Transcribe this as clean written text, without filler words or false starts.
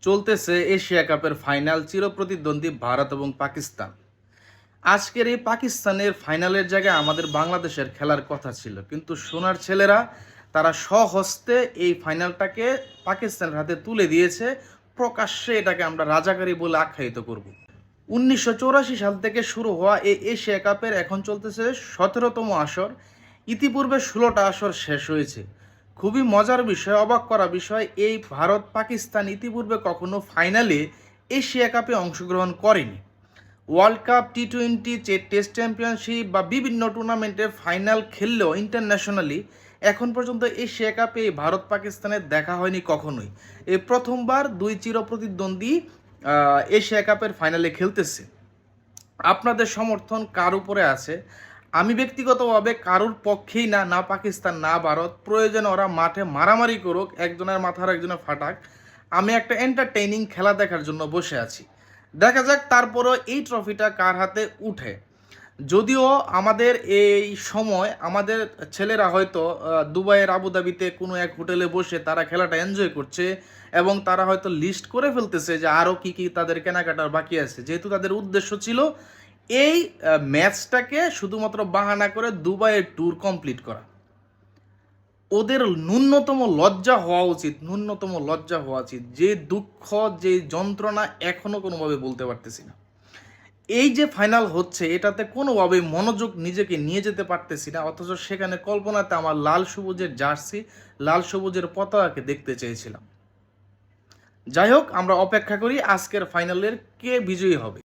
চলতেছে এশিয়া কাপের ফাইনাল, চিরপ্রতিদ্বন্দ্বী ভারত এবং পাকিস্তান। আজকের এই পাকিস্তানের ফাইনালের জায়গায় আমাদের বাংলাদেশের খেলার কথা ছিল, কিন্তু সোনার ছেলেরা তারা স্বহস্তে এই ফাইনালটাকে পাকিস্তানের হাতে তুলে দিয়েছে। প্রকাশ্যে এটাকে আমরা রাজাকারী বলে আখ্যায়িত করব। 1984 সাল থেকে শুরু হওয়া এই এশিয়া কাপের এখন চলতেছে 17তম আসর। ইতিপূর্বে 16টা আসর শেষ হয়েছে। খুবই মজার বিষয়, অবাক করা বিষয়, এই ভারত পাকিস্তান ইতিপূর্বে কখনো ফাইনালে এশিয়া কাপে অংশগ্রহণ করেনি। ওয়ার্ল্ড কাপ, টি-20, টেস্ট চ্যাম্পিয়নশিপ বা বিভিন্ন টুর্নামেন্টে ফাইনাল খেললেও ইন্টারন্যাশনালি এখন পর্যন্ত এশিয়া কাপে এই ভারত পাকিস্তানের দেখা হয়নি কখনোই। এই প্রথমবার দুই চিরপ্রতিদ্বন্দ্বী এশিয়া কাপের ফাইনালে খেলতেছে। আপনাদের সমর্থন কার উপরে আছে? আমি ব্যক্তিগতভাবে কারোর পক্ষেই না, না পাকিস্তান না ভারত। প্রয়োজনে ওরা মাঠে মারামারি করুক, একজনের মাথার একজনের ফাটাক। আমি একটা এন্টারটেইনিং খেলা দেখার জন্য বসে আছি। দেখা যাক তারপরও এই ট্রফিটা কার হাতে উঠে। যদিও আমাদের এই সময় আমাদের ছেলেরা হয়তো দুবাইয়ের আবুধাবিতে কোনো এক হোটেলে বসে তারা খেলাটা এনজয় করছে এবং তারা হয়তো লিস্ট করে ফেলতেছে যে আরও কী কী তাদের কেনাকাটার বাকি আছে, যেহেতু তাদের উদ্দেশ্য ছিল এই ম্যাচটাকে শুধুমাত্র বাহানা করে দুবাইয়ের ট্যুর কমপ্লিট করা। ওদের ন্যূনতম লজ্জা হওয়া উচিত, ন্যূনতম লজ্জা হওয়া উচিত। যে দুঃখ, যে যন্ত্রণা এখনও কোনোভাবে বলতে পারতেছি না। এই যে ফাইনাল হচ্ছে এটাতে কোনোভাবে মনোযোগ নিজেকে নিয়ে যেতে পারতেছি না, অথচ সেখানে কল্পনাতে আমার লাল সবুজের জার্সি, লাল সবুজের পতাকাকে দেখতে চেয়েছিলাম। যাই হোক, আমরা অপেক্ষা করি আজকের ফাইনালের কে বিজয়ী হবে।